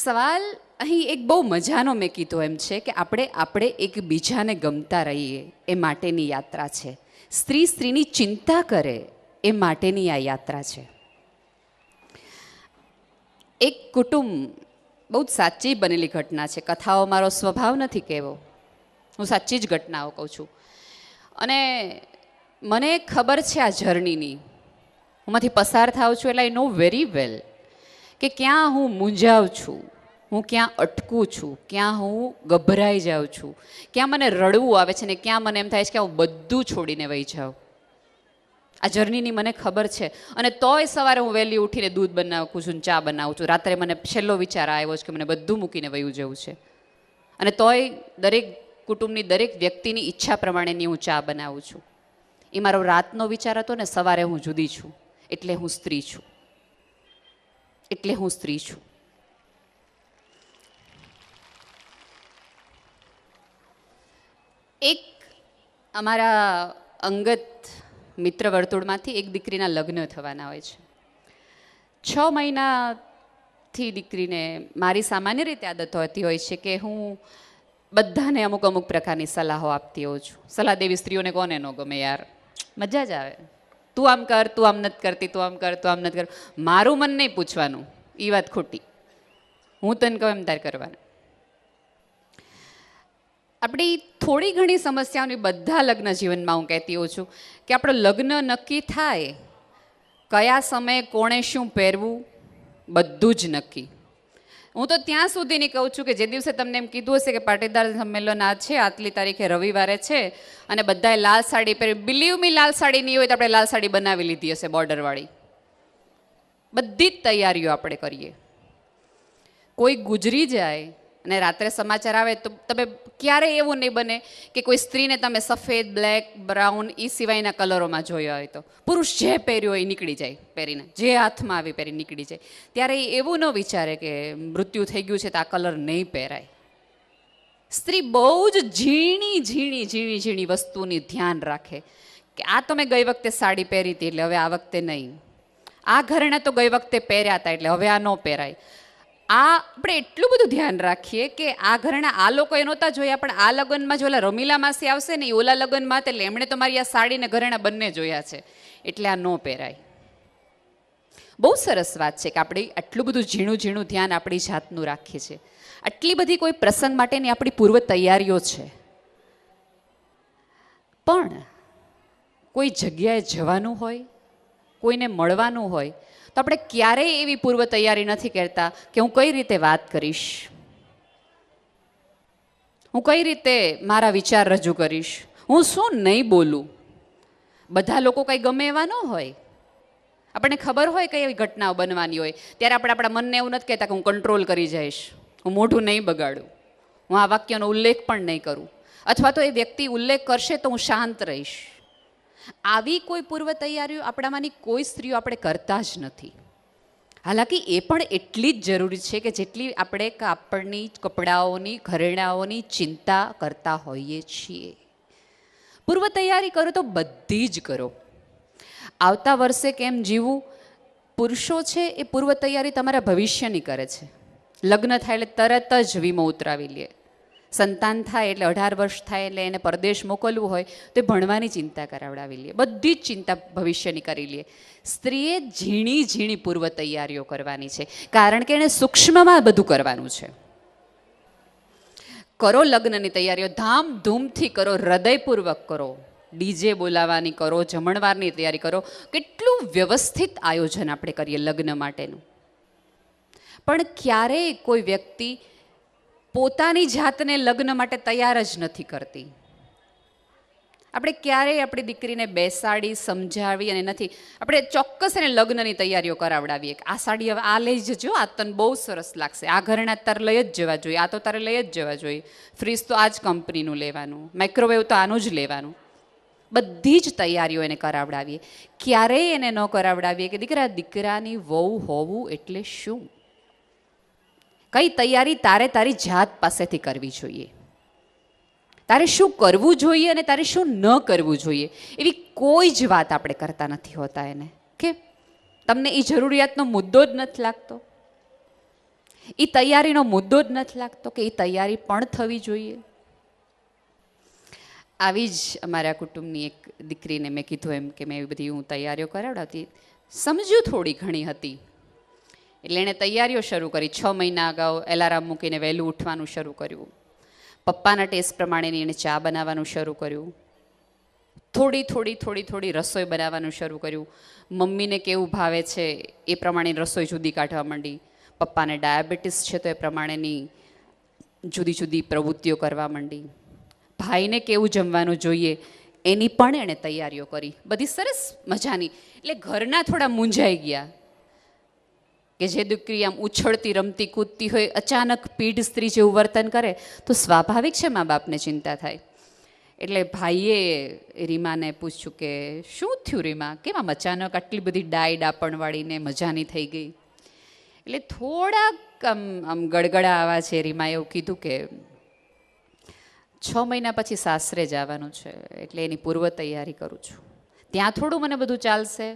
સવાલ અહીં એક બહુ મજાનો મેં કીધો એમ છે કે આપણે એકબીજાને ગમતા રહીએ એ માટેની યાત્રા છે. સ્ત્રી સ્ત્રીની ચિંતા કરે એ માટેની આ યાત્રા છે. એક કુટુંબ, બહુ જ સાચી બનેલી ઘટના છે. કથાઓ મારો સ્વભાવ નથી કહેવો, હું સાચી જ ઘટનાઓ કહું છું. અને મને ખબર છે આ જર્નીની, હુંમાંથી પસાર થાઉં છું એટલે આઈ નો વેરી વેલ કે ક્યાં હું મૂંઝાઉં છું, હું ક્યાં અટકું છું, ક્યાં હું ગભરાઈ જાઉં છું, ક્યાં મને રડવું આવે છે ને ક્યાં મને એમ થાય છે કે હું બધું છોડીને વહી જાઉં. આ જર્નીની મને ખબર છે. અને તોય સવારે હું વહેલી ઉઠીને દૂધ બનાવું છું, ચા બનાવું છું. રાત્રે મને છેલ્લો વિચાર આવ્યો છે કે મને બધું મૂકીને વયું જવું છે. અને તોય દરેક કુટુંબની દરેક વ્યક્તિની ઈચ્છા પ્રમાણેની હું ચા બનાવું છું. એ મારો રાતનો વિચાર હતો ને સવારે હું જુદી છું. એટલે હું સ્ત્રી છું, એટલે હું સ્ત્રી છું. એક અમારા અંગત મિત્ર વર્તુળમાંથી એક દીકરીના લગ્ન થવાના હોય છે. 6 મહિનાથી દીકરીને મારી સામાન્ય રીતે આદત હોતી હોય છે કે હું બધાને અમુક અમુક પ્રકારની સલાહો આપતી હોઉં છું. સલાહ દેવી સ્ત્રીઓને કોને ન ગમે યાર, મજા જ આવે. તું આમ કર, તું આમ નથી કરતી, તું આમ કર, તું આમ નથી કર. મારું મન નહીં પૂછવાનું, એ વાત ખોટી. હું તને કહું એમ તારે કરવાનું. આપણી થોડી ઘણી સમસ્યાઓની બધા લગ્ન જીવનમાં હું કહેતી હોઉં છું કે આપણો લગ્ન નક્કી થાય, કયા સમયે કોણે શું પહેરવું બધું જ નક્કી. હું તો ત્યાં સુધીની કહું છું કે જે દિવસે તમને એમ કીધું હશે કે પાટીદાર સંમેલન આ છે, આટલી તારીખે રવિવારે છે અને બધાએ લાલ સાડી પહેરી, બિલીવ મી લાલ સાડી નહીં હોય તો આપણે લાલ સાડી બનાવી લીધી હશે બોર્ડરવાળી. બધી જ તૈયારીઓ આપણે કરીએ. કોઈ ગુજરી જાય અને રાત્રે સમાચાર આવે તો તમે ક્યારેય એવું નહીં બને કે કોઈ સ્ત્રીને તમે સફેદ, બ્લેક, બ્રાઉન એ સિવાયના કલરોમાં જોયા હોય. તો પુરુષ જે પહેર્યો હોય એ નીકળી જાય પહેરીને, જે હાથમાં આવી પહેરી નીકળી જાય. ત્યારે એવું ન વિચારે કે મૃત્યુ થઈ ગયું છે તો આ કલર નહીં પહેરાય. સ્ત્રી બહુ જ ઝીણી ઝીણી ઝીણી ઝીણી વસ્તુની ધ્યાન રાખે કે આ તો મેં ગઈ વખતે સાડી પહેરી હતી એટલે હવે આ વખતે નહીં, આ ઘરેણા તો ગઈ વખતે પહેર્યા હતા એટલે હવે આ ન પહેરાય. આ આપણે એટલું બધું ધ્યાન રાખીએ કે આ ઘરેણા આ લોકોએ નહોતા જોયા પણ આ લગ્નમાં જો ઓલા રમીલા માસી આવશે ને એ ઓલા લગ્નમાં એટલે એમણે તો મારી આ સાડીને ઘરેણા બંને જોયા છે એટલે આ ન પહેરાય. બહુ સરસ વાત છે કે આપણે આટલું બધું ઝીણું ઝીણું ધ્યાન આપણી જાતનું રાખીએ છીએ. આટલી બધી કોઈ પ્રસંગ માટેની આપણી પૂર્વ તૈયારીઓ છે. પણ કોઈ જગ્યાએ જવાનું હોય, કોઈને મળવાનું હોય તો આપણે ક્યારેય એવી પૂર્વ તૈયારી નથી કરતા કે હું કઈ રીતે વાત કરીશ, હું કઈ રીતે મારા વિચાર રજૂ કરીશ, હું શું નહીં બોલું. બધા લોકો કંઈ ગમે એવા ન હોય. આપણને ખબર હોય કઈ એવી ઘટનાઓ બનવાની હોય ત્યારે આપણે આપણા મનને એવું નથી કહેતા કે હું કંટ્રોલ કરી જઈશ, હું મોઢું નહીં બગાડું, હું આ વાક્યનો ઉલ્લેખ પણ નહીં કરું, અથવા તો એ વ્યક્તિ ઉલ્લેખ કરશે તો હું શાંત રહીશ. આવી કોઈ પૂર્વ તૈયારીઓ આપણામાંની કોઈ સ્ત્રીઓ આપણે કરતા જ નથી. હાલાકી એ પણ એટલી જ જરૂરી છે કે જેટલી આપણે કાપડની, કપડાઓની, ઘરેણાઓની ચિંતા કરતા હોઈએ છીએ. પૂર્વ તૈયારી કરો તો બધી જ કરો. આવતા વર્ષે કેમ જીવવું, પુરુષો છે એ પૂર્વ તૈયારી તમારા ભવિષ્યની કરે છે. લગ્ન થાય એટલે તરત જ વીમો ઉતરાવી લે. સંતાન થાય એટલે 18 વર્ષ થાય એટલે એને પરદેશ મોકલવું હોય તો એ ભણવાની ચિંતા કરાવડાવી લે. બધી જ ચિંતા ભવિષ્યની કરી લે. સ્ત્રીએ ઝીણી ઝીણી પૂર્વ તૈયારીઓ કરવાની છે કારણ કે એને સૂક્ષ્મમાં બધું કરવાનું છે. કરો લગ્નની તૈયારીઓ, ધામધૂમથી કરો, હૃદયપૂર્વક કરો. ડીજે બોલાવવાની કરો, જમણવારની તૈયારી કરો. કેટલું વ્યવસ્થિત આયોજન આપણે કરીએ લગ્ન માટેનું. પણ ક્યારેય કોઈ વ્યક્તિ પોતાની જાતને લગ્ન માટે તૈયાર જ નથી કરતી. આપણે ક્યારેય આપણી દીકરીને બેસાડી સમજાવી અને નથી, આપણે ચોક્કસ એને લગ્નની તૈયારીઓ કરાવડાવીએ કે આ સાડી હવે આ લઈ જજો, આ તને બહુ સરસ લાગશે, આ ઘરેણા તારે લઈ જ જવા જોઈએ, આ તો તારે લઈ જ જવા જોઈએ, ફ્રીજ તો આ જ કંપનીનું લેવાનું, માઇક્રોવેવ તો આનું જ લેવાનું. બધી જ તૈયારીઓ એને કરાવડાવીએ. ક્યારેય એને ન કરાવડાવીએ કે દીકરાની વહુ હોવું એટલે શું. કઈ તૈયારી તારે તારી જાત પાસેથી કરવી જોઈએ. તારે શું કરવું જોઈએ અને તારે શું ન કરવું જોઈએ એવી કોઈ જ વાત આપણે કરતા નથી હોતા એને. કે તમને એ જરૂરિયાતનો મુદ્દો જ નથી લાગતો. એ તૈયારીનો મુદ્દો જ નથી લાગતો કે એ તૈયારી પણ થવી જોઈએ. આવી જ અમારા કુટુંબની એક દીકરીને મેં કીધું એમ કે મેં એવી બધી હું તૈયારીઓ કરાવડાવતી, સમજ્યું થોડી ઘણી હતી. એટલે એણે તૈયારીઓ શરૂ કરી. 6 મહિના અગાઉ એલાર્મ મૂકીને વહેલું ઉઠવાનું શરૂ કર્યું. પપ્પાના ટેસ્ટ પ્રમાણેની એણે ચા બનાવવાનું શરૂ કર્યું. થોડી રસોઈ બનાવવાનું શરૂ કર્યું. મમ્મીને કેવું ભાવે છે એ પ્રમાણે રસોઈ જુદી કાઢવા માંડી. પપ્પાને ડાયાબિટીસ છે તો એ પ્રમાણેની જુદી જુદી પ્રવૃત્તિઓ કરવા માંડી. ભાઈને કેવું જમવાનું જોઈએ એની પણ એણે તૈયારીઓ કરી, બધી સરસ મજાની. એટલે ઘરના થોડા મૂંઝાઈ ગયા કે જે દીકરી આમ ઉછળતી રમતી કૂદતી હોય અચાનક પીઢ સ્ત્રી જેવું વર્તન કરે તો સ્વાભાવિક છે મા બાપને ચિંતા થાય. એટલે ભાઈએ રીમાને પૂછ્યું કે શું થયું રીમા, કેમ આમ અચાનક આટલી બધી ડાય ડાપણવાળીને મજાની થઈ ગઈ? એટલે થોડાક આમ ગડગડા આવાજે રીમાએ એવું કીધું કે 6 મહિના પછી સાસરે જવાનું છે એટલે એની પૂર્વ તૈયારી કરું છું. ત્યાં થોડું મને બધું ચાલશે,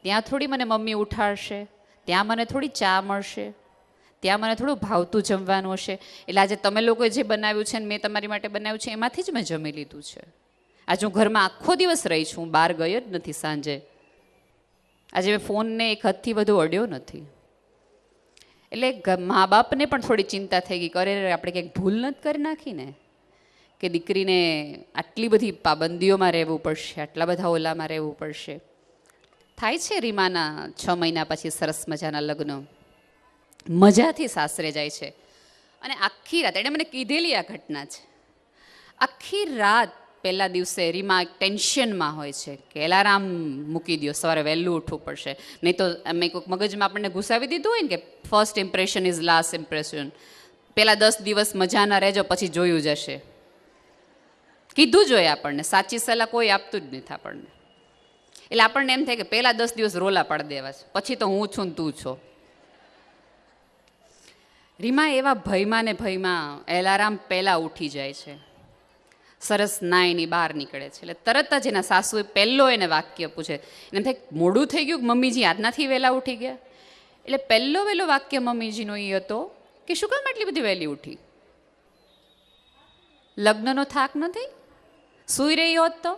ત્યાં થોડી મને મમ્મી ઉઠાડશે, ત્યાં મને થોડી ચા મળશે, ત્યાં મને થોડું ભાવતું જમવાનું હશે. એટલે આજે તમે લોકોએ જે બનાવ્યું છે ને મેં તમારી માટે બનાવ્યું છે એમાંથી જ મેં જમી લીધું છે. આજે હું ઘરમાં આખો દિવસ રહી છું, બહાર ગઈ જ નથી સાંજે. આજે મેં ફોનને એક હદથી વધુ અડ્યો નથી. એટલે મા બાપને પણ થોડી ચિંતા થઈ ગઈ, કરે આપણે કંઈક ભૂલ નથી કરી નાખીને કે દીકરીને આટલી બધી પાબંદીઓમાં રહેવું પડશે, આટલા બધા ઓલામાં રહેવું પડશે. થાય છે રીમાના 6 મહિના પછી સરસ મજાના લગ્ન, મજાથી સાસરે જાય છે. અને આખી રાત એણે મને કીધેલી આ ઘટના છે. આખી રાત પહેલા દિવસે રીમા એક ટેન્શનમાં હોય છે કે એલાર્મ મૂકી દો, સવારે વહેલું ઉઠવું પડશે, નહીં તો અમે કોઈક મગજમાં આપણને ઘુસાવી દીધું હોય ને કે first impression is last impression. પહેલાં 10 દિવસ મજાના રહેજો પછી જોયું જશે. કીધું જોઈએ આપણને, સાચી સલાહ કોઈ આપતું જ નથી આપણને. એટલે આપણને એમ થાય કે પહેલાં 10 દિવસ રોલા પાડી દેવા છે, પછી તો હું છું ને તું છો. રીમા એવા ભયમાં ને ભયમાં એલાર્મ પહેલાં ઉઠી જાય છે, સરસ નાઈની બહાર નીકળે છે. એટલે તરત જ એના સાસુએ પહેલો એને વાક્ય પૂછે. એને થાય મોડું થઈ ગયું, મમ્મીજી આજનાથી વહેલા ઉઠી ગયા. એટલે પહેલો વાક્ય મમ્મીજીનો એ હતો કે શું કામ આટલી બધી વહેલી ઉઠી? લગ્નનો થાક નથી? સૂઈ રહી હોત તો?